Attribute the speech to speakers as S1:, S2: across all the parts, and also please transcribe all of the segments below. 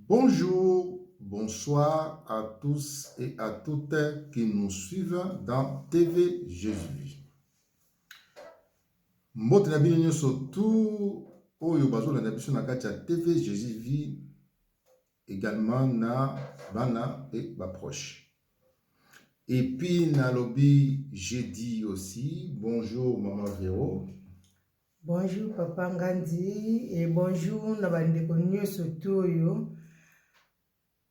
S1: Bonjour, bonsoir à tous et à toutes qui nous suivent dans TV Jésus. Mbote na bino nyonso tout oyo bazolanda biso na kati ya TV Jésus également na bana et baproche. Et puis na lobby jeudi aussi. Bonjour Maman Véro.
S2: Bonjour Papa Ngandi et bonjour na bandeko nyonso toyo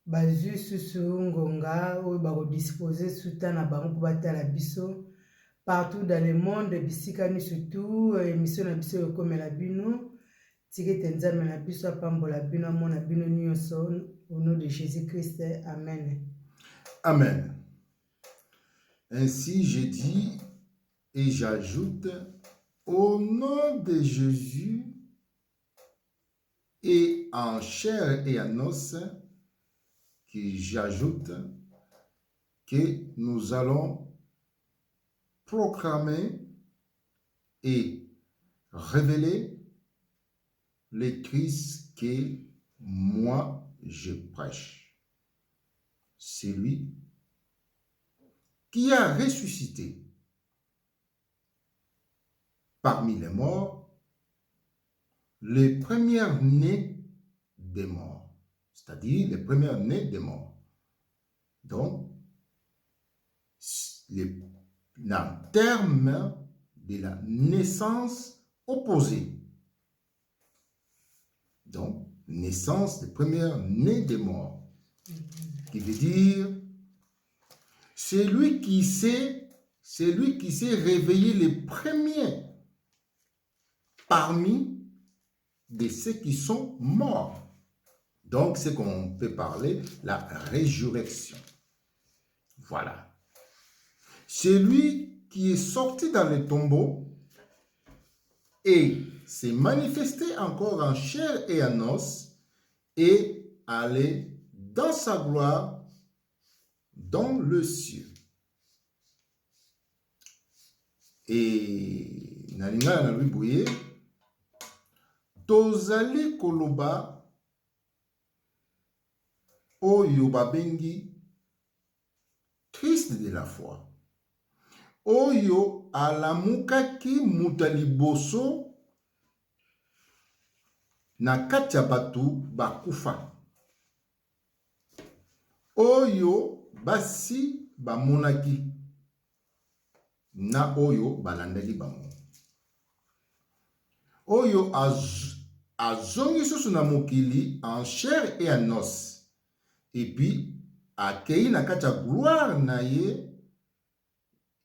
S2: bazwi susu ngonga oyo bakodisposer suta na bango batala biso partout dans le monde bisika nyonso tu émission na biso ekomela bino tikete nzambe na biso apambola bino amona bino nyonso au nom de Jésus-Christ. Amen.
S1: Amen. Ainsi j'ai dit et j'ajoute au nom de Jésus et en chair et en os, que j'ajoute que nous allons proclamer et révéler le Christ que moi je prêche. Celui qui a ressuscité parmi les morts, les premiers-nés des morts, c'est-à-dire les premiers-nés des morts. Donc, en termes de la naissance opposée. Donc, naissance des premiers-nés des morts. Qui veut dire, c'est lui qui s'est réveillé les premiers parmi de ceux qui sont morts. Donc, c'est qu'on peut parler la résurrection. Voilà. C'est lui qui est sorti dans le tombeau et s'est manifesté encore en chair et en os et allé dans sa gloire dans le ciel. Et nalinga na lui boye tozali koloba oyo babengi Christ de la foi. Oyo alamukaki mutaliboso na kati ya batu bakufa. Oyo basi bamonaki na oyo balandaki bango. Oyo azongi susu na mokili en chair et en os. Et puis, akei na kati ya gloire na ye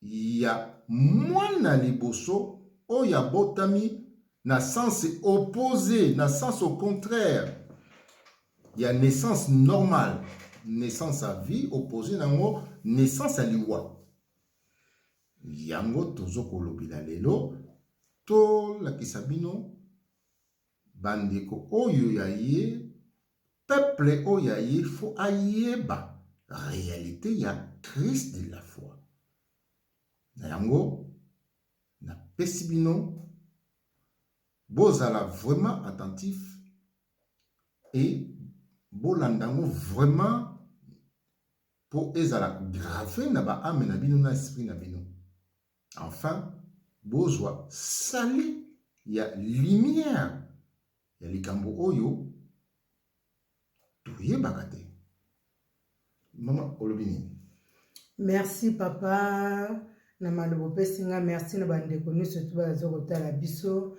S1: ya mwana liboso oyo abotami na sens opposé, na sens au contraire. Il y a naissance normale, naissance à vie, opposé nango naissance à liwa. Yango tozo kolobila lelo to lakisa bino bandeko oyo ya ye peuple oyo ya ye fo ayeba réalité ya Christ de la foi. Na yango na pesi bino bozala vraiment attentif et bolandango vraiment pour ezala grave na ba âme na bino na esprit na bino. Enfin, bozwa sali ya lumière ya likambo oyo toyebaka te. Maman olobini.
S2: Merci papa na malobo pesinga, merci na bandeko nyonso tu bazo kotala biso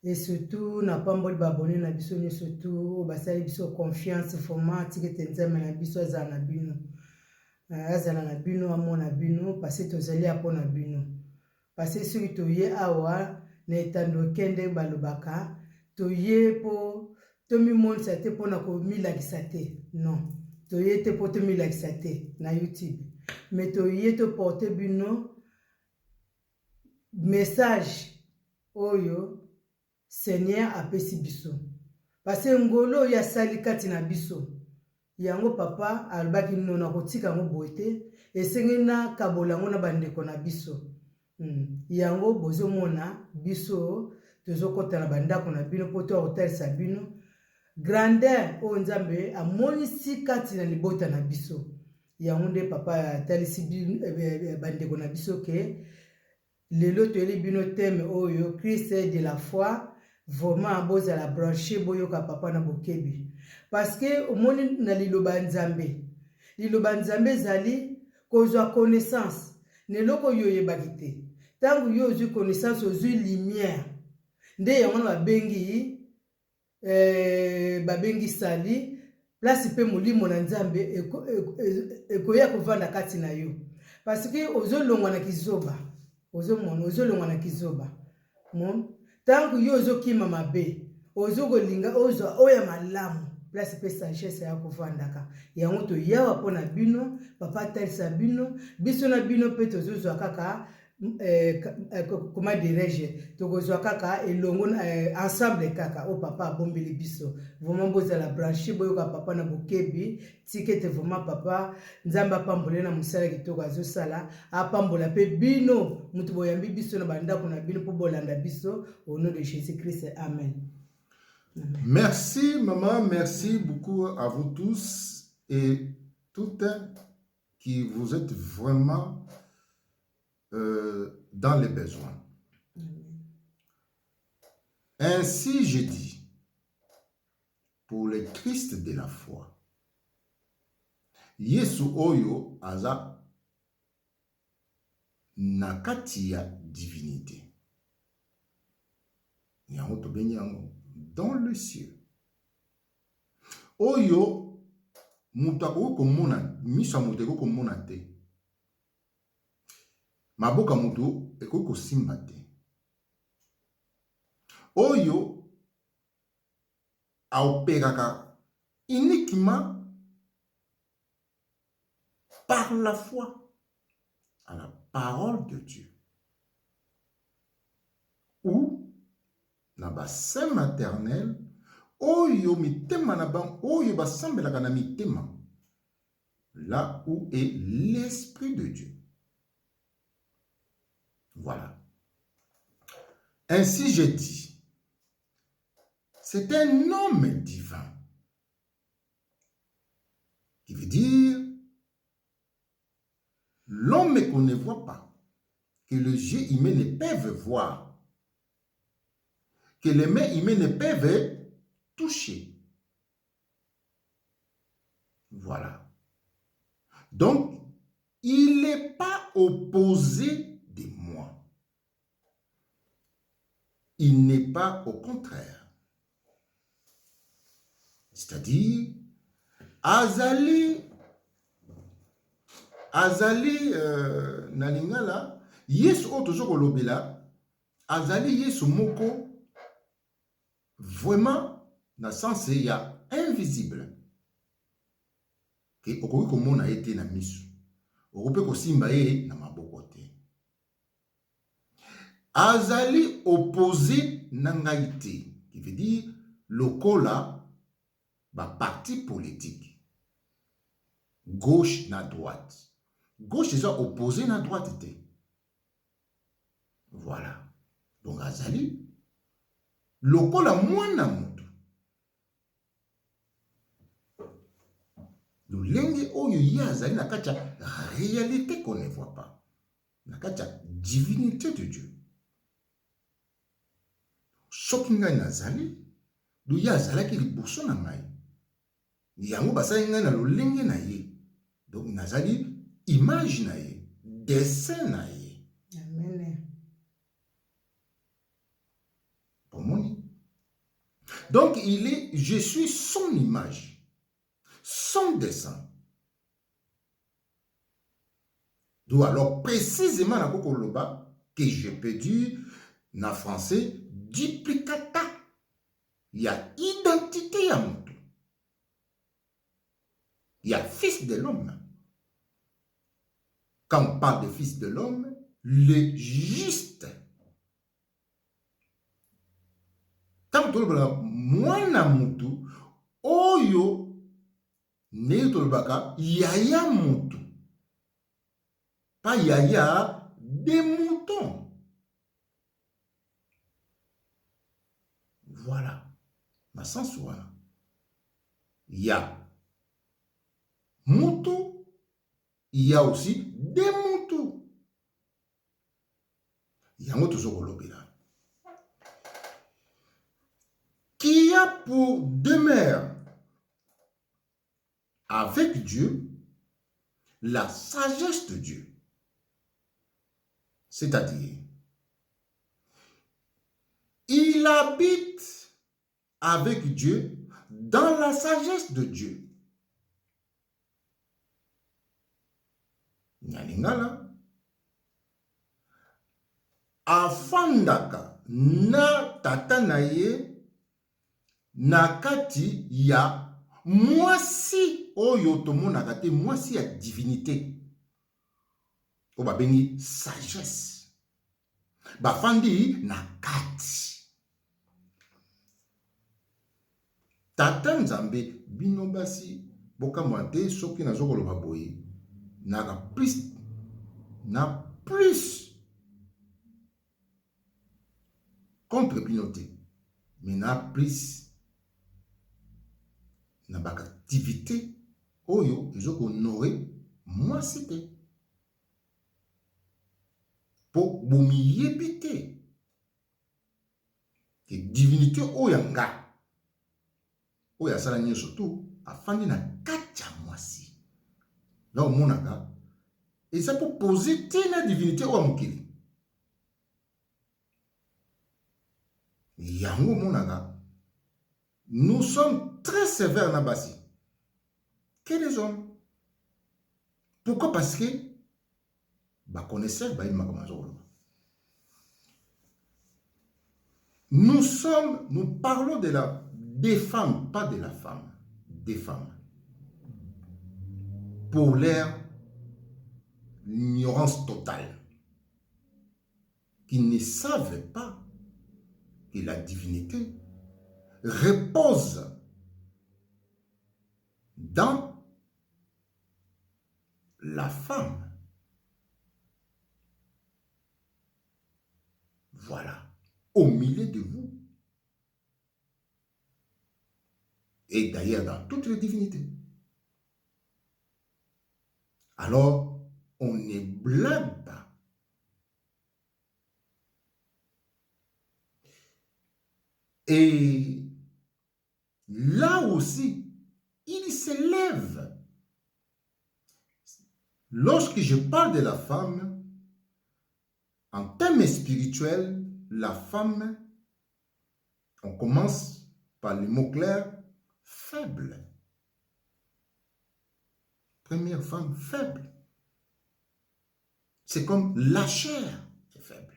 S2: et surtout na pamboli babone na biso nyonso tu basali biso confiance format tikete nzambe na biso azala na bino. Azala na bino amona bino parce que tozali apona bino. Parce que soki toye awa na etando kende balobaka toye po tomi monisa te pona ko milakisa te. Non. Toye te po tomi milakisa te na YouTube. Mais toye te porter bino message oyo Seigneur apesi biso. Parce que ngolo ya sali kati na biso. Yango papa albaki nona kotika ngo boete esengi na kabola ngo na bandeko na biso. Yango bozo mona biso tozo kota na bandako na bino poto hotel sabino grandeur oyo nzambe amonisi kati na libota na biso yango nde papa atalisi bandeko na biso ke lelo toyeli bino teme oyo Christ est de la foi vraiment bozala branché boyoka papa na bokebi parce que omoni na liloba nzambe ezali kozwa connaissance neloko yo yebaki te ntango yo ozwi connaissance ozwi lumière nde yango na babengi sali place mpe molimo na nzambe ekoya kovanda kati na yo parce que ozolongwa na kizoba ozolongwa na kizoba ntango yo ozokima mabe ozokolinga ozwa oya malamu place mpe sagesse ya kovandaka yango toyawa mpo na bino papa atalisa bino biso na bino mpe tozozwa kaka comment dirais-je tokozwa kaka elongo ensemble kaka o papa abombeli biso vraiment bozala branché boyoka papa na bokebi tikete vraiment papa nzambe apambole na mosala kitoko azosala apambola mpe bino mutu boyambi biso na bandako na bino mpo bolanda biso au nom de Jésus Christ amen.
S1: Merci maman, merci beaucoup à vous tous et toutes qui vous êtes vraiment dans les besoins. Ainsi je dis, pour le Christ de la foi, Yesu oyo aza nakati ya divinité. Yango tobengi yango dans le ciel. Oyo mutako komona miso muteko komona te. Maboka mutu eko simba te. Oyo aopéraka uniquement par la foi à la parole de Dieu. Ou na bassin maternel oyo mitema na ban oyo basambelaka na mitema, là où est l'Esprit de Dieu. Voilà. Ainsi je dis, c'est un homme divin, qui veut dire l'homme qu'on ne voit pas, que les yeux humains ne peuvent voir, que les mains humaines ne peuvent toucher. Voilà. Donc, il n'est pas opposé de moi. Il n'est pas au contraire. C'est-à-dire, Azali nalingala, Yesu otozo kolobela, Azali Yesu moko, vraiment, na sens il y a invisible. Que okoki komona ete na misu. Okope kosimba ye na maboko te. Azali opposé na ngai te, qui veut dire lokola ba parti politique. Gauche na droite. Gauche est opposé na droite te. Voilà. Donc Azali lokola mwana mutu. Lolenge oyo ye azali na kati ya réalité qu'on ne voit pas. Na kati ya divinité de Dieu. Soki ngai nazali, do ye azalaki liboso na ngai. Yango basali ngai na lolenge na ye. Donc nazali image na ye, dessin na ye.
S2: Amen.
S1: Pomoni. Donc je suis son image, son dessin. Donc alors précisément na kokoloba que je peux dire na français duplicata. Il y a identité à mon. Il y a fils de l'homme. Quand on parle de fils de l'homme, le juste. Tant que mwana mutu, oyo ne tolbaka yaya mutu. Pas yaya des moutons. Voilà. Ma sens voilà. il y a mutu, il y a aussi des mutu. Il y a un autre là. Qui a pour demeure avec Dieu la sagesse de Dieu. C'est-à-dire, il habite avec Dieu dans la sagesse de Dieu. Nyaningala afandaka na tata na ye na kati ya mwasi oyo tomonaka te, mwasi ya divinité o babengi sagesse, bafandi na kati. Tata Nzambe bino basi bokamwa te soki nazokoloba boye na plus contre bino te, mais na plus na activité oyo ezoko honorer mwasi te po bomiyebi te ke divinité oyo nga oyo asala nyonso tu afandi na kati ya mwasi. Na omonaka eza po poser te na divinité oyo mokili. Yango omonaka nous sommes très sévères na basi que les hommes. Pourquoi? Parce que connaisseur nous parlons des femmes, pas de la femme, des femmes. Pour l'ignorance totale, qui ne savent pas que la divinité repose dans la femme. Voilà, au milieu de vous. Et d'ailleurs dans toutes les divinités. Alors, on ne blâme pas. Et là aussi, il s'élève. Lorsque je parle de la femme, en termes spirituels, la femme, on commence par le mot clair, faible. Première femme faible. C'est comme la chair est faible.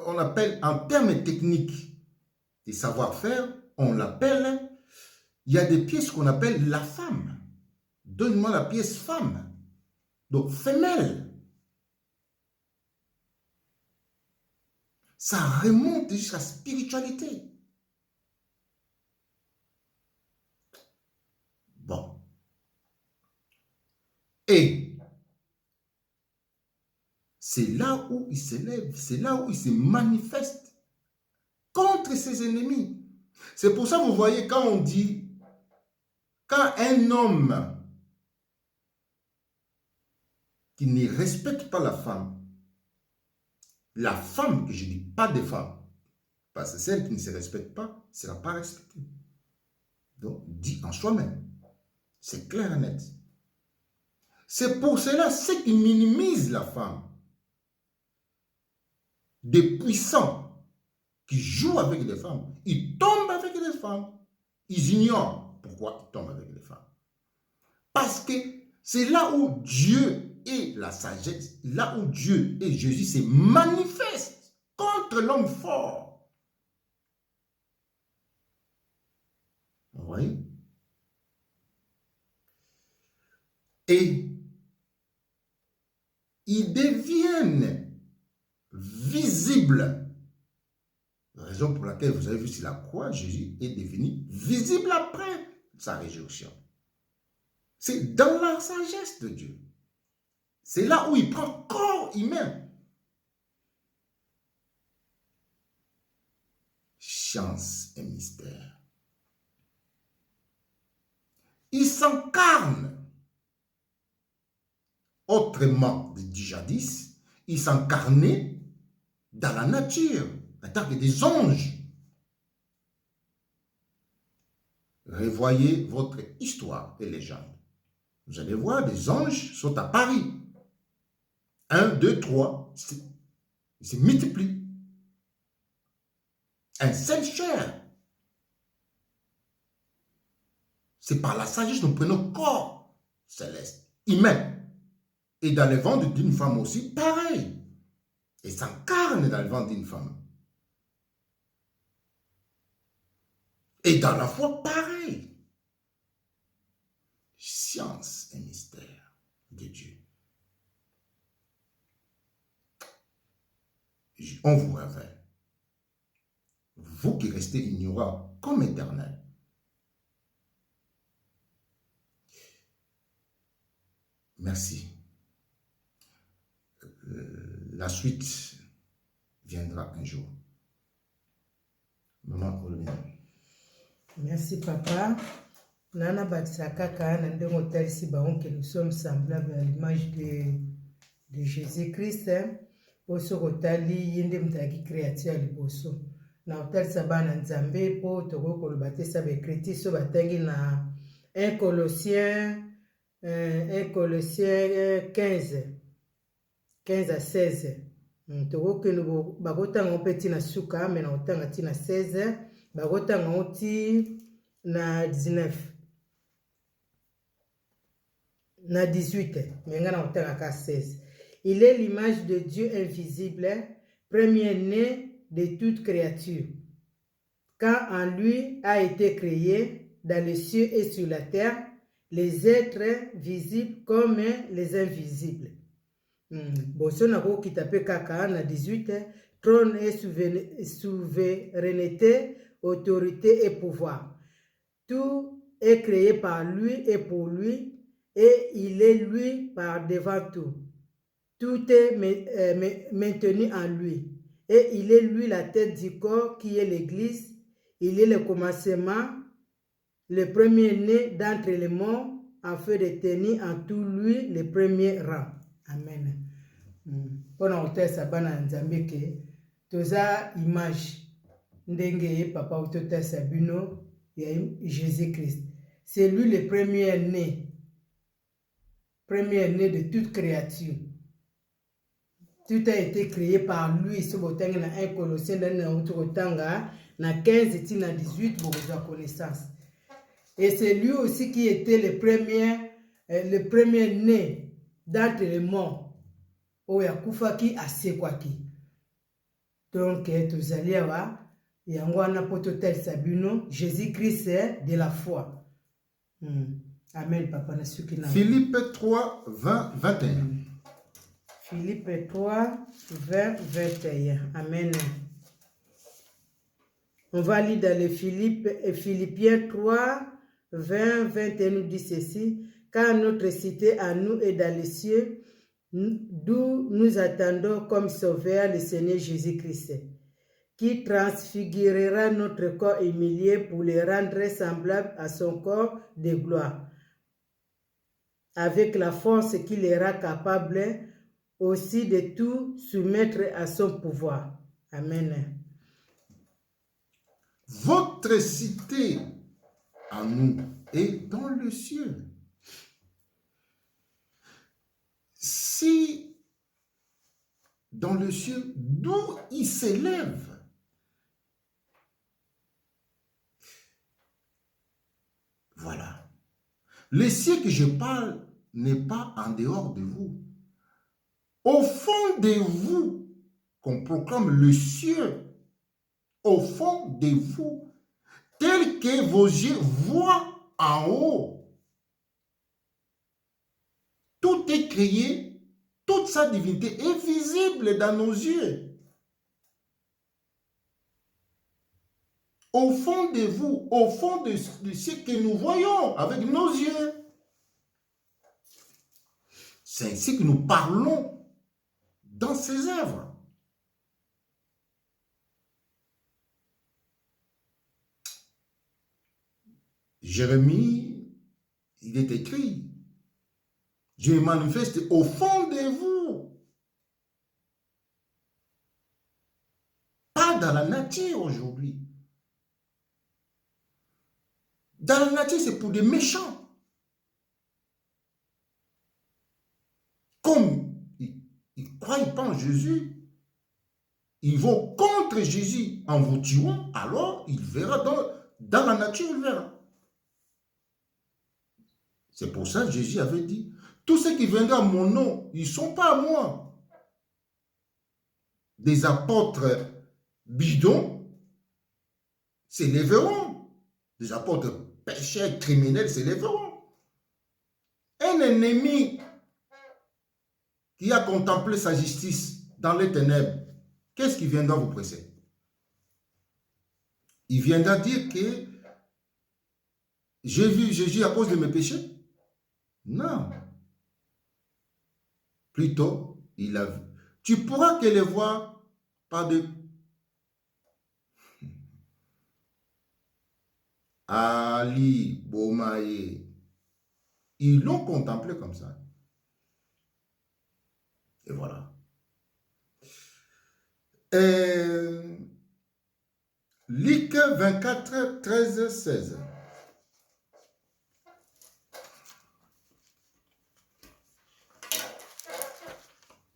S1: On appelle, en termes techniques et savoir-faire, on l'appelle, il y a des pièces qu'on appelle la femme. Donne-moi la pièce femme. Donc, femelle. Ça remonte jusqu'à la spiritualité. Bon. Et c'est là où il s'élève, c'est là où il se manifeste contre ses ennemis. C'est pour ça que vous voyez quand on dit, quand un homme qui ne respecte pas la femme que je dis, pas des femmes, parce que celle qui ne se respecte pas, ne sera pas respectée. Donc, dit en soi-même. C'est clair et net. C'est pour cela, ceux qui minimisent la femme, des puissants qui jouent avec les femmes, ils tombent avec les femmes. Ils ignorent pourquoi ils tombent avec les femmes. Parce que c'est là où Dieu et la sagesse, là où Dieu et Jésus se manifestent contre l'homme fort. Vous voyez? Et ils deviennent visibles. La raison pour laquelle vous avez vu sur la croix, Jésus est devenu visible après sa résurrection. C'est dans la sagesse de Dieu. C'est là où il prend corps humain. science et mystère. Il s'incarne. Autrement dit jadis, il s'incarnait dans la nature, en tant que des anges. Revoyez votre histoire et légende. Vous allez voir, des anges sont à Paris. 1, 2, 3, ils se multiplient. Un seul chair. C'est par la sagesse que nous prenons corps céleste, humain. Et dans le ventre d'une femme aussi, pareil. Et s'incarne dans le ventre d'une femme. Et dans la foi, pareil. Science et mystère de Dieu. On vous révèle. Vous qui restez ignorants comme éternel. Merci. La suite viendra un jour. Maman Olivia.
S2: Merci papa. Nana Batsakaka, que nous sommes semblables à l'image de Jésus-Christ. Oso kotali yende mtaki créature liboso. Na otali sabana nzambe po toko kolobate sa be kreti so batangi na 1 Colossiens 15 à 16. Toko ke no bakotanga opeti na suka mais na otanga ti na 16, bakotanga oti na 19. Na 18, mais nga na otanga ka 16. Il est l'image de Dieu invisible, premier-né de toute créature. Quand en lui a été créé, dans les cieux et sur la terre, les êtres visibles comme les invisibles. Boso na ko kitape kaka na 18, trône et souveraineté, autorité et pouvoir. Tout est créé par lui et pour lui, et il est lui par devant tout. Tout est maintenu en lui. Et il est lui la tête du corps qui est l'Église. Il est le commencement, le premier-né d'entre les morts, afin de tenir en tout lui le premier rang. Amen. Pendant que ça bana nzambe ke toza image ndenge papa utota sabino ya Jésus-Christ. C'est lui le premier-né de toute créature. Tout a été créé par lui. Si vous avez un Colossiens, na 15 et 18, vous avez connaissance. Et c'est lui aussi qui était le premier né d'entre les morts. Oyakufaki asekwaki. Donc, tous allez avoir, yangwana pototel sabino, Jésus-Christ de la foi. Amen, papa na sukina.
S1: Philippe 3, 20, 21.
S2: Philippe 3, 20, 21. Amen. On va lire dans les Philippiens 3, 20, 21 nous dit ceci. Car notre cité à nous est dans les cieux, d'où nous attendons comme sauveur le Seigneur Jésus-Christ, qui transfigurera notre corps humilié pour le rendre semblable à son corps de gloire, avec la force qu'il sera capable aussi de tout soumettre à son pouvoir. Amen.
S1: Votre cité à nous est dans le ciel. Si dans le ciel, d'où il s'élève, voilà. Le ciel que je parle n'est pas en dehors de vous. Au fond de vous, qu'on proclame le ciel, au fond de vous, tel que vos yeux voient en haut. Tout est créé, toute sa divinité est visible dans nos yeux. Au fond de vous, au fond de ce que nous voyons avec nos yeux. C'est ainsi que nous parlons dans ses œuvres. Jérémie, il est écrit, je me manifeste au fond de vous. Pas dans la nature aujourd'hui. Dans la nature, c'est pour des méchants. Comme ils ne croient pas en Jésus, ils vont contre Jésus en vous tuant, alors il verra dans la nature, il verra. C'est pour ça que Jésus avait dit, tous ceux qui viendront à mon nom, ils ne sont pas à moi. Des apôtres bidons s'élèveront. Des apôtres pécheurs, criminels s'élèveront. Un ennemi qui a contemplé sa justice dans les ténèbres, qu'est-ce qui viendra vous presser? Il viendra dire que j'ai vu Jésus à cause de mes péchés? Non. Plutôt, il a vu. Tu pourras que les voir par de... Ali, Bomaye, ils l'ont contemplé comme ça. Et voilà. Luc 24, 13, 16.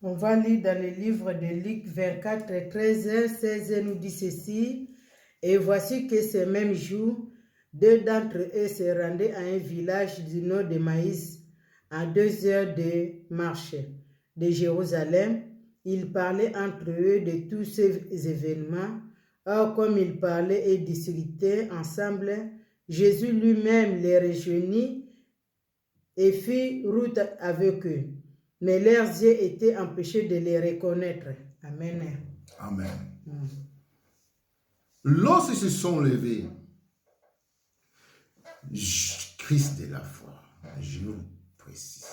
S2: On va lire dans le livre de Luc 24, 13, 16, nous dit ceci. Et voici que ce même jour, deux d'entre eux se rendaient à un village du nord de Maïs, à 2 heures de marche de Jérusalem. Ils parlaient entre eux de tous ces événements. Or, comme ils parlaient et discutaient ensemble, Jésus lui-même les rejoignit et fit route avec eux. Mais leurs yeux étaient empêchés de les reconnaître. Amen.
S1: Amen. Lorsqu'ils se sont levés, Christ de la foi, je veux vous préciser.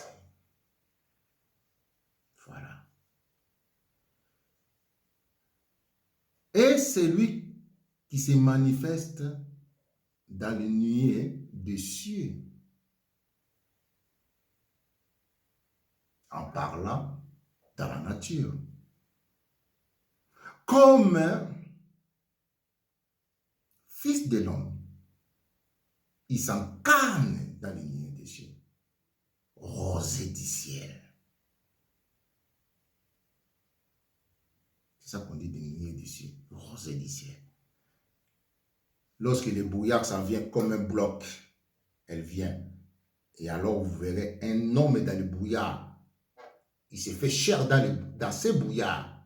S1: Voilà. Et c'est lui qui se manifeste dans les nuées des cieux, en parlant dans la nature. Comme fils de l'homme, il s'incarne dans les nuées des cieux, rosée du ciel. C'est ça qu'on dit des nuées du ciel, rosée du ciel. Lorsque le brouillard s'en vient comme un bloc, elle vient. Et alors vous verrez un homme dans le brouillard. Il se fait chair dans ce brouillard.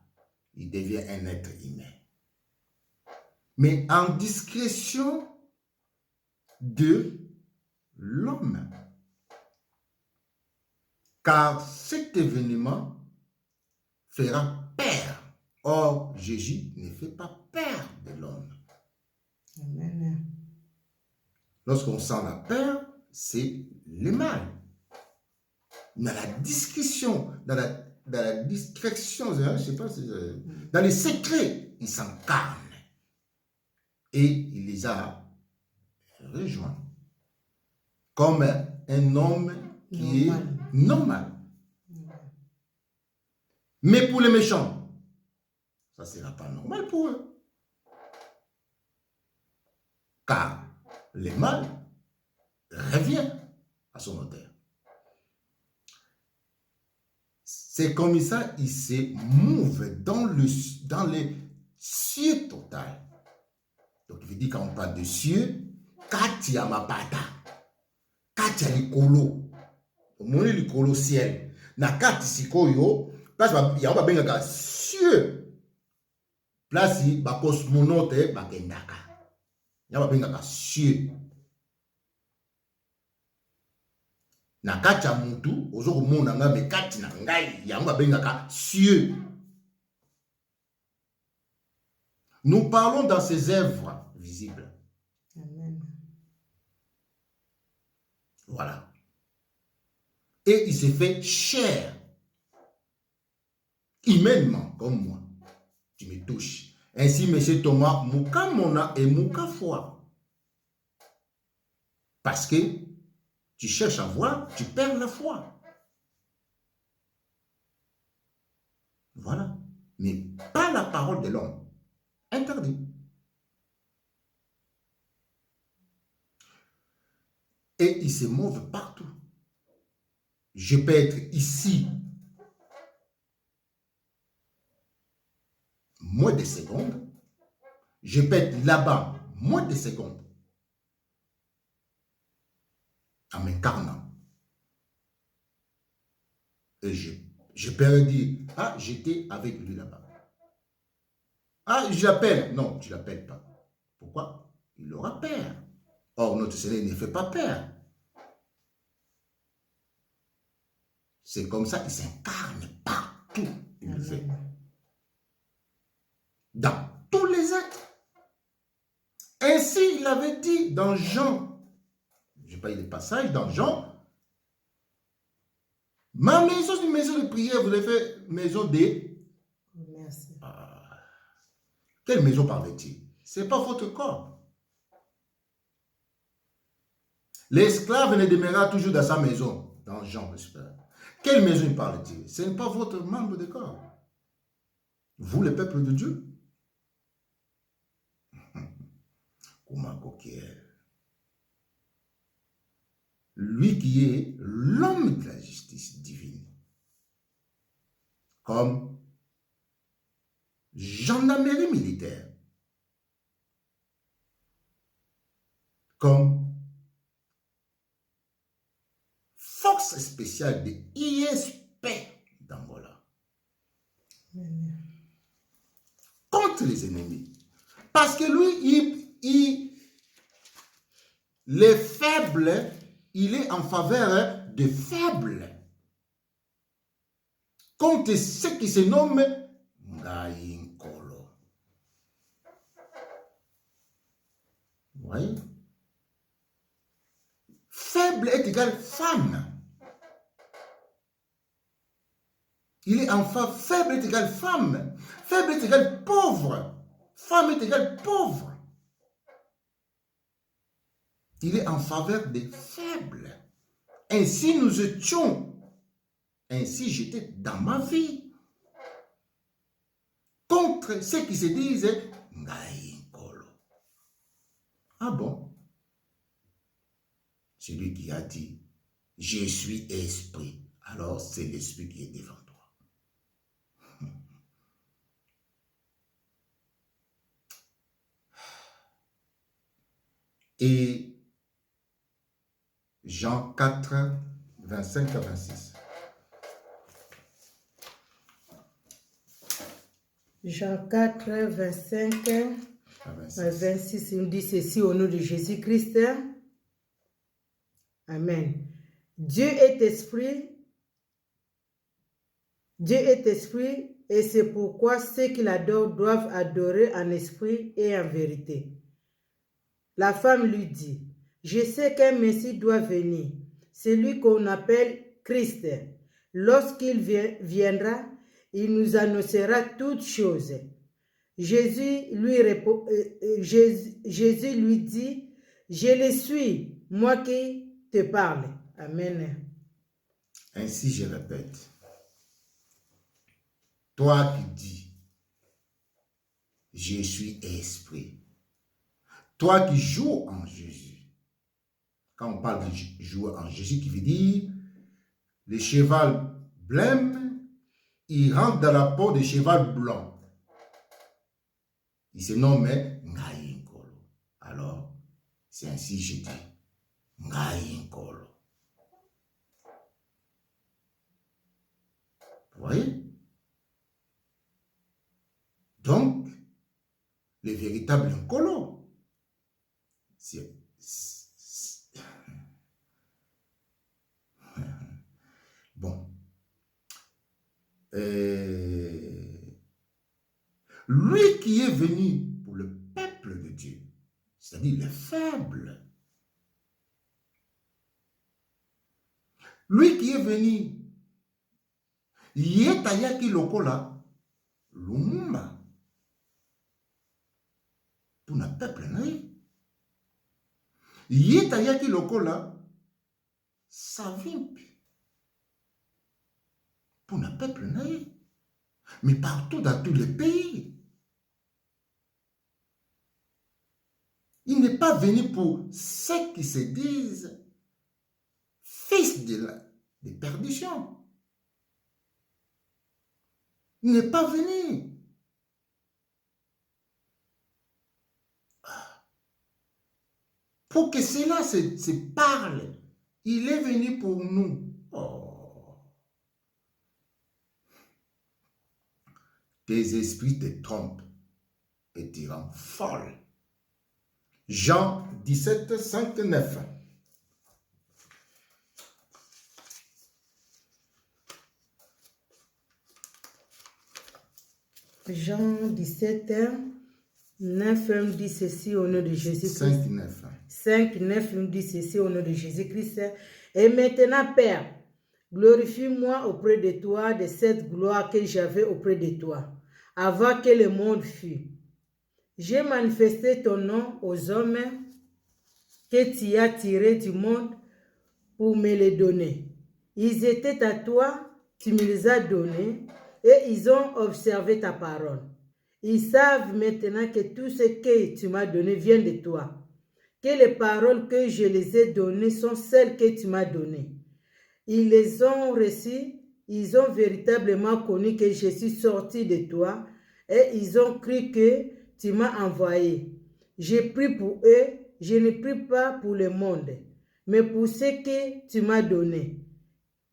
S1: Il devient un être humain. Mais en discrétion de l'homme. Car cet événement fera peur. Or, Jésus ne fait pas peur de l'homme.
S2: Amen.
S1: Lorsqu'on sent la peur, c'est le mal. Dans la discrétion, dans la discrétion, je ne sais pas si dans les secrets, il s'incarne. Et il les a rejoints. Comme un homme qui est normal. Mais pour les méchants, ça ne sera pas normal pour eux. Car le mal revient à son auteur. C'est comme ça, il se mouve dans le cieux total. Donc, il veut dire quand on parle de cieux, Katia Mapata, Katia Likolo, Mone Likolo ciel, na Kati Sikoyo, place Yaba Bengaka cieux, place ba cosmonaute Bakendaka, Yaba Bengaka cieux. Na Katia Mutu, Ozoko Monanga, me Kati na Ngai, Yaba Bengaka cieux. Nous parlons dans ses œuvres visibles.
S2: Amen.
S1: Voilà. Et il s'est fait chair. Humainement, comme moi. Tu me touches. Ainsi, M. Thomas, Mouka Mona et Mouka Foi. Parce que tu cherches à voir, tu perds la foi. Voilà. Mais pas la parole de l'homme. Interdit. Et ils se mouvent partout. Je peux être ici moins de secondes. Je peux être là-bas moins de secondes. En m'incarnant. Et je peux leur dire, ah, j'étais avec lui là-bas. Ah, je l'appelle. Non, tu ne l'appelles pas. Pourquoi? Il aura peur. Or, notre Seigneur ne fait pas peur. C'est comme ça, il s'incarne partout. Il le fait. Dans tous les êtres. Ainsi, il avait dit dans Jean, je n'ai pas eu le passage, dans Jean, ma maison, c'est une maison de prière, vous avez fait maison de...
S2: Merci.
S1: Quelle maison parle-t-il? Ce n'est pas votre corps. L'esclave ne demeurera toujours dans sa maison, dans Jean, j'espère. Quelle maison parle-t-il? Ce n'est pas votre membre de corps. Vous, le peuple de Dieu. Lui qui est l'homme de la justice divine. Comme gendarmerie militaire. Comme force spéciale de ISP d'Angola. Contre les ennemis. Parce que lui, les faibles, il est en faveur des faibles. Contre ceux qui se nomment Ngaïnkolo. Vous voyez? Faible est égal femme. Il est en faveur, faible est égal femme. Faible est égal pauvre. Femme est égale pauvre. Il est en faveur des faibles. Ainsi nous étions. Ainsi j'étais dans ma vie. Contre ceux qui se disent Ngaïnkolo. Ah bon? Celui qui a dit je suis esprit. Alors c'est l'esprit qui est devant toi. Et Jean 4, 25 à 26.
S2: Jean 4, 25 à 26, il nous dit ceci au nom de Jésus-Christ. Amen. Dieu est esprit. Dieu est esprit et c'est pourquoi ceux qui l'adorent doivent adorer en esprit et en vérité. La femme lui dit, je sais qu'un Messie doit venir, celui qu'on appelle Christ. Lorsqu'il viendra, il nous annoncera toutes choses. Jésus lui dit, je le suis, moi qui te parle. Amen.
S1: Ainsi je répète, toi qui dis, je suis esprit. Toi qui joues en Jésus. Quand on parle de jouer en Jésus, qui veut dire le cheval blême, il rentre dans la peau du cheval blanc. Il se nomme Ngaïnkolo. Alors, c'est ainsi que je dis Ngaïnkolo. Vous voyez? Donc, le véritable Nkolo, bon. Lui qui est venu pour le peuple de Dieu, c'est-à-dire les faibles. Lui qui est venu, Yetayaki Lokola, Lumumba, pour le peuple, non? Yetayaki lokola savimpi pour le peuple naïf. Mais partout dans tous les pays. Il n'est pas venu pour ceux qui se disent fils de perdition. Il n'est pas venu. Pour que cela se parle. Il est venu pour nous. Oh. Tes esprits te trompent et te rendent folle. Jean 17, 5, 9.
S2: Jean 17, 9 dit ceci au nom de Jésus-Christ.
S1: 5, 9.
S2: 5, 9 dit ceci au nom de Jésus-Christ. Et maintenant, Père, glorifie-moi auprès de toi de cette gloire que j'avais auprès de toi, avant que le monde fût. J'ai manifesté ton nom aux hommes que tu as tirés du monde pour me les donner. Ils étaient à toi, tu me les as donnés, et ils ont observé ta parole. Ils savent maintenant que tout ce que tu m'as donné vient de toi, que les paroles que je les ai données sont celles que tu m'as données. Ils les ont reçues, ils ont véritablement connu que je suis sorti de toi, et ils ont cru que tu m'as envoyé. J'ai pris pour eux, je ne prie pas pour le monde, mais pour ce que tu m'as donné.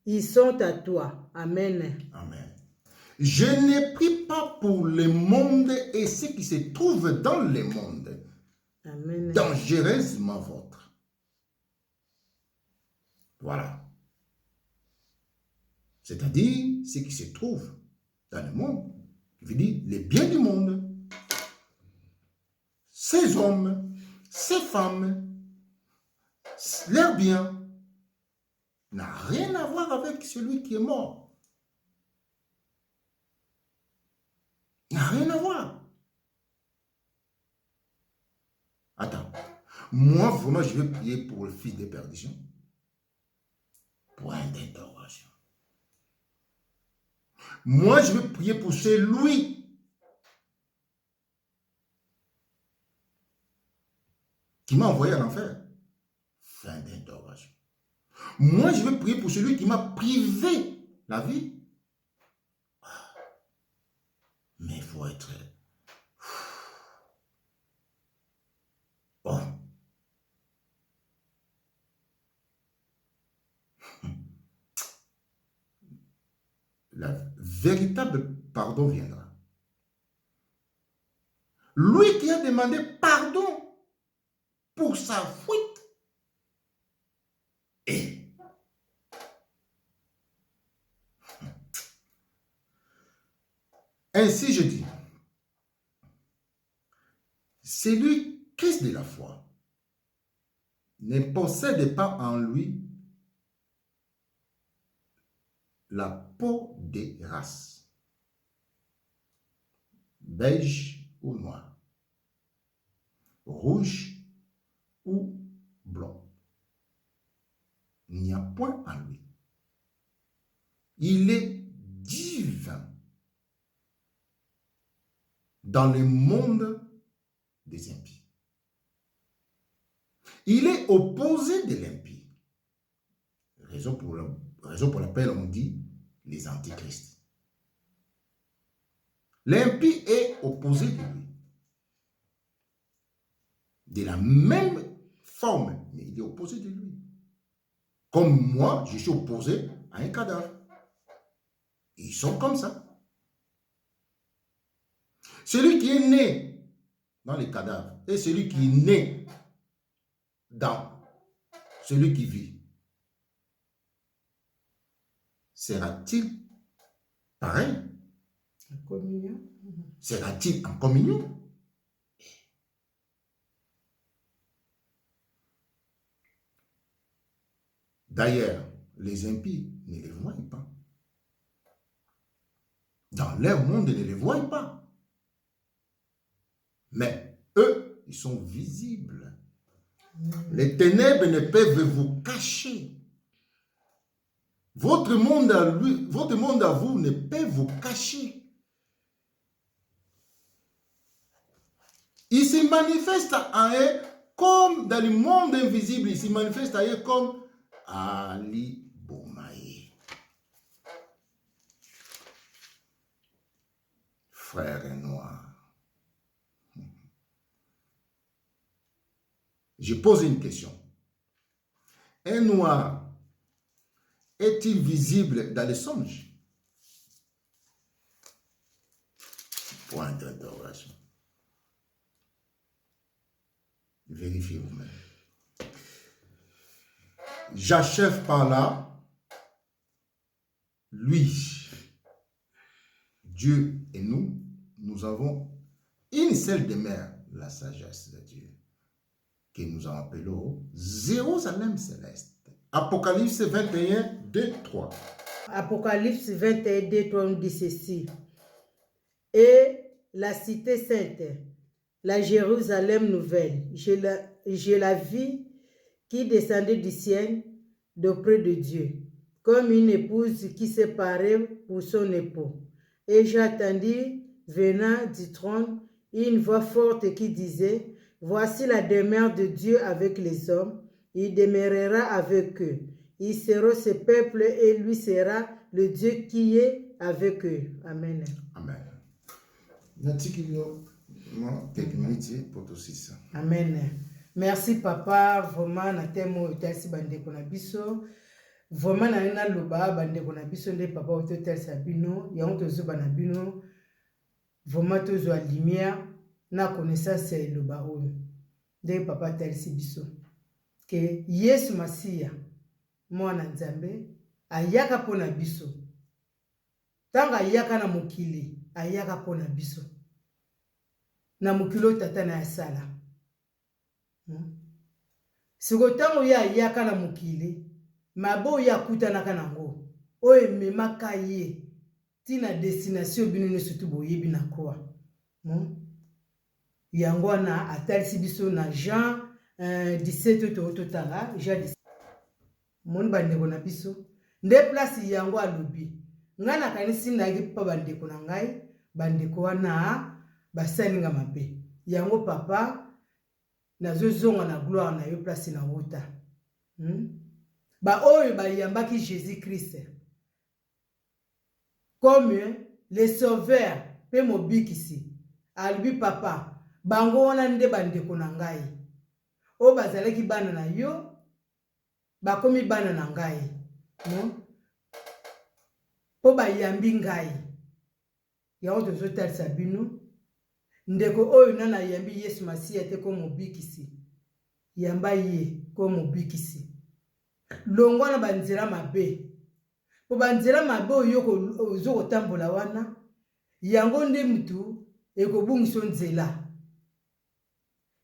S2: Ils sont à toi. Amen.
S1: Amen. Je ne prie pas pour le monde et ce qui se trouve dans le monde.
S2: Amen.
S1: Dangereusement vôtre. Voilà. C'est-à-dire ce qui se trouve dans le monde. Je veux dire les biens du monde. Ces hommes, ces femmes, leurs biens n'a rien à voir avec celui qui est mort. N'a rien à voir. Attends. Moi, vraiment, je vais prier pour le fils de perdition. Point d'interrogation. Moi, je vais prier pour celui qui m'a envoyé à l'enfer. Fin d'interrogation. Moi, je vais prier pour celui qui m'a privé la vie. Mais il faut être bon. Le véritable pardon viendra. Lui qui a demandé pardon pour sa fuite. Et ainsi je dis, celui Christ de la foi ne possède pas en lui la peau des races, beige ou noir, rouge ou blanc. Il n'y a point en lui. Il est divin dans le monde des impies. Il est opposé de l'impie. Raison pour laquelle on dit les antichrists. L'impie est opposé de lui. De la même forme, mais il est opposé de lui. Comme moi, je suis opposé à un cadavre. Ils sont comme ça. Celui qui est né dans les cadavres et celui qui est né dans celui qui vit, sera-t-il pareil?
S2: En communion.
S1: Sera-t-il en communion? D'ailleurs, les impies ne les voient pas. Dans leur monde, ils ne les voient pas. Mais eux, ils sont visibles. Les ténèbres ne peuvent vous cacher. Votre monde à vous ne peut vous cacher. Il se manifeste à eux comme dans le monde invisible. Il se manifeste à eux comme Ali Bomaye. Frère noir. Je pose une question. Un noir est-il visible dans les songes? Point d'interrogation. Vérifiez vous-même. J'achève par là. Lui, Dieu et nous avons une seule demeure, la sagesse de Dieu, que nous appelons Jérusalem céleste. Apocalypse 21, 2, 3.
S2: Apocalypse 21, 2, 3 nous dit ceci. Et la cité sainte, la Jérusalem nouvelle, je la vis qui descendait du ciel d'auprès de Dieu, comme une épouse qui s'est parée pour son époux. Et j'attendis, venant du trône, une voix forte qui disait, voici la demeure de Dieu avec les hommes, il demeurera avec eux. Ils seront ce peuple et lui sera le Dieu qui est avec eux. Amen.
S1: Amen.
S2: Amen. Merci papa, vraiment na temo utasi bande kona biso. Vraiment na loba bande kona biso nde papa ototel sabino, yango tozo bana bino. Vraiment tozo a lumière na connaissance loba oyo. Nde papa telsi biso. Que Yesu Masiya mwana Nzambe ayaka pona biso. Tanga ayaka na mokili, ayaka pona biso. Na mokilo tata na yasala. Siko tango ya ayaka na mokili, mabo ya kutanaka nango. Oye memaka ye. Tina destination bino ne surtout boyebi na kwa. Yango na atalisi biso na Jean 17 totala, Jean 17. Mon bandeko na biso. Nde place yango alobi. Nga na kanisi ndagi pa bandeko na ngai, bandeko wana basalinga mabe. Yango papa nazo zonga na gloire na yo place na wota. Ba oyo ba yambaki Jésus Christ. Comme le sauveur pe mobikisi. Albi papa, bango wana nde bandeko na ngai. O bazalaki bana na yo, bakomi bana na ngai. Po ba yambi ngai. Yango tozo talisa bino. Ndeko oyo nana yambi Yesu Masiya te ko mobikisi. Yamba ye ko mobikisi. Longwa na banzela mabe. Po banzela mabe oyo ozo kotambola wana. Yango nde mutu ekobungiso nzela.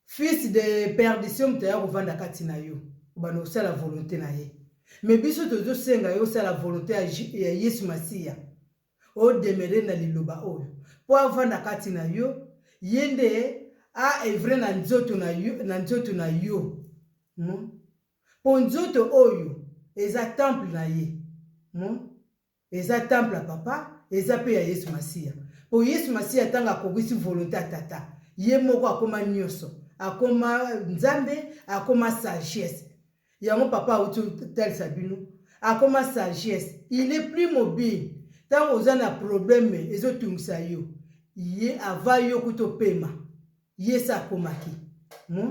S2: Fils de perdition mutaya kovanda kati na yo. Bano osala volonté na ye. Mais biso tozo senga yo osala volonté ya Yesu Masiya. O demere na liloba oyo. Po avanda kati na yo. Yende a evre na nzoto na yo. Po nzoto oyo eza temple na ye. Eza temple a papa, eza pe ya Yesu Masiya. Po Yesu Masiya tanga akokisi volonté ya tata. Ye moko akoma nyonso. Akoma nzambe, akoma sagesse. Yango papa ototalisa bino. Akoma sagesse. Il est plus mobile. Tant oza na problème ezotungisa yo. Ye ava yo kuto pema. Ye sa komaki.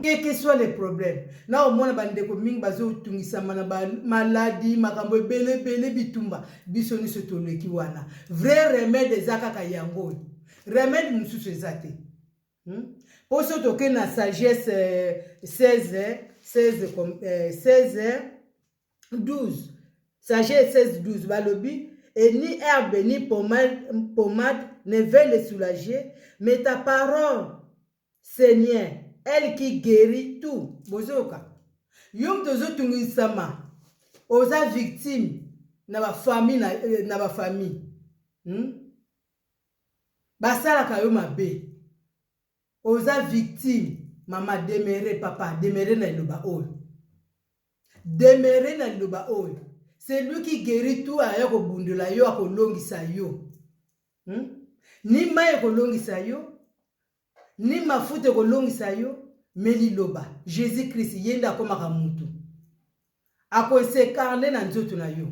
S2: Quel que soit les problèmes. Na omona bandeko mingi bazo tungisa mana maladie makambo bele bitumba. Biso ni sotoleki wana. Vrai remède ezaka ka yango. Remède mususu ezate. Poso toke na sagesse 16 12. Sagesse 16 12 balobi et ni herbe ni pommade ne veut les soulager, mais ta parole, Seigneur, elle qui guérit tout. Bozoka. Yom tozo tungisama. Oza victime na ba famille. Basala kayo mabe. Oza victime Maman, demeurez, papa, demeurez dans le bas. Demeurez dans le bas. C'est lui qui guérit tout à yako bundula yo ako longisa yo. Ni maye ko longisa yo, ni mafute ko longisa yo, meli loba. Jésus-Christ yenda komaka mutu. Ako se karne na nzoto na yo.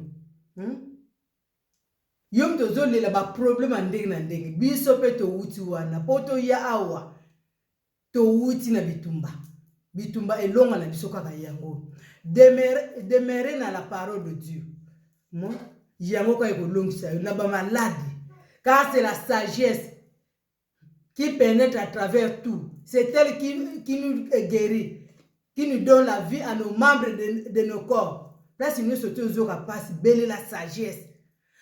S2: Yom tozo lela ba problème ndenge na ndenge. Biso pe to wuti wana, poto ya awa. To wuti na bitumba. Bitumba elonga na biso kaka yango. Demeurer dans la parole de Dieu. Yango ka ekolongisa yo na ba malade. Car c'est la sagesse qui pénètre à travers tout. C'est elle qui nous guérit, qui nous donne la vie à nos membres de nos corps. Là, si nous sommes toujours capables de belle la sagesse.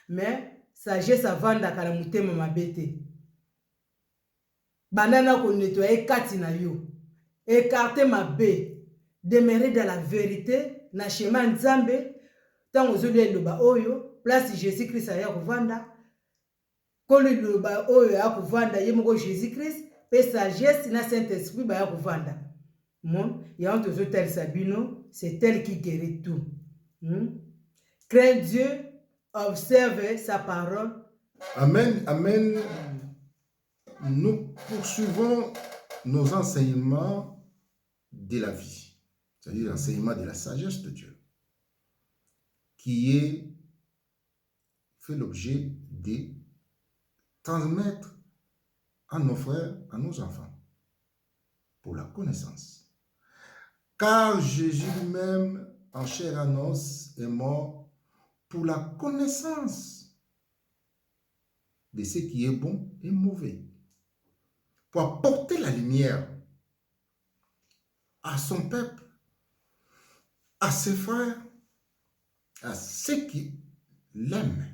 S2: Mais sagesse avant d'akala mutema mabete. Banana ko nettoyer katina yo. Écarter ma bé. Demeurer dans la vérité, na chemin nzambe. Tant aux autres loba oyo, place Jésus-Christ aya kovanda. Koli loba oyo ya kovanda yemoko Jésus-Christ, pe sagesse na Saint-Esprit ba ya kovanda. Ya onto zo tel sabino, c'est elle qui guérit tout. Crains Dieu, observe sa parole.
S1: Amen, amen. Nous poursuivons nos enseignements de la vie, c'est-à-dire l'enseignement de la sagesse de Dieu, qui est fait l'objet de transmettre à nos frères, à nos enfants, pour la connaissance. Car Jésus lui-même, en chair et en os, est mort pour la connaissance de ce qui est bon et mauvais, pour apporter la lumière à son peuple, à ses frères, à ceux qui l'aiment.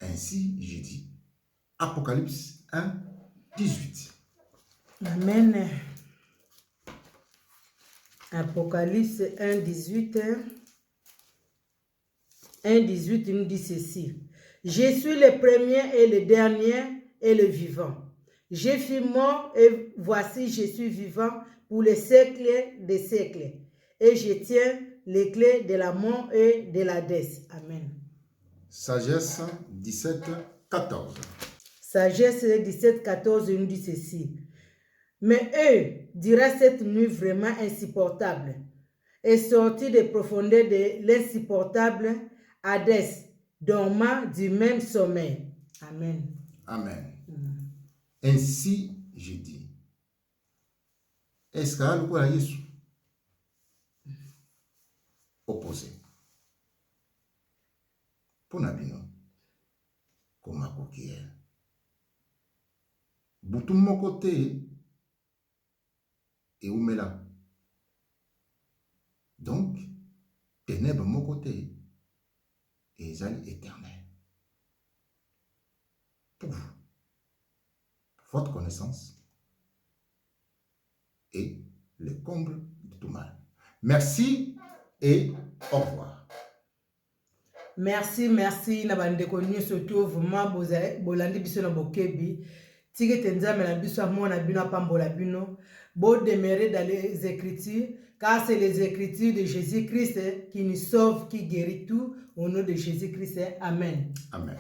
S1: Ainsi, j'ai dit, Apocalypse 1, 18.
S2: Amen. Apocalypse 1, 18. 1, 18 nous dit ceci. Je suis le premier et le dernier et le vivant. Je fus mort et voici je suis vivant pour les siècles des siècles. Et je tiens les clés de la mort et de l'Hadès. Amen.
S1: Sagesse 17, 14.
S2: Sagesse 17, 14 nous dit ceci. Mais eux dira cette nuit vraiment insupportable et sorti des profondeurs de l'insupportable Hadès, dormant du même sommeil. Amen.
S1: Amen. Ainsi, j'ai dit. Est-ce qu'il y a Jésus opposé? Pour Nabino, comme à coquille. Boutou mon côté et Oumela. Donc, ténèbres mon côté et Zali éternel. Pour vous, votre connaissance et le comble de tout mal. Merci et au revoir.
S2: Merci, merci. Na bande konnu surtout vraiment bolandi biso na bokebi. Tige tenzame na biso amona bino pambola bino. Bo demeurer dans les Écritures, car c'est les Écritures de Jésus-Christ qui nous sauvent, qui guérit tout au nom de Jésus-Christ. Amen.
S1: Amen.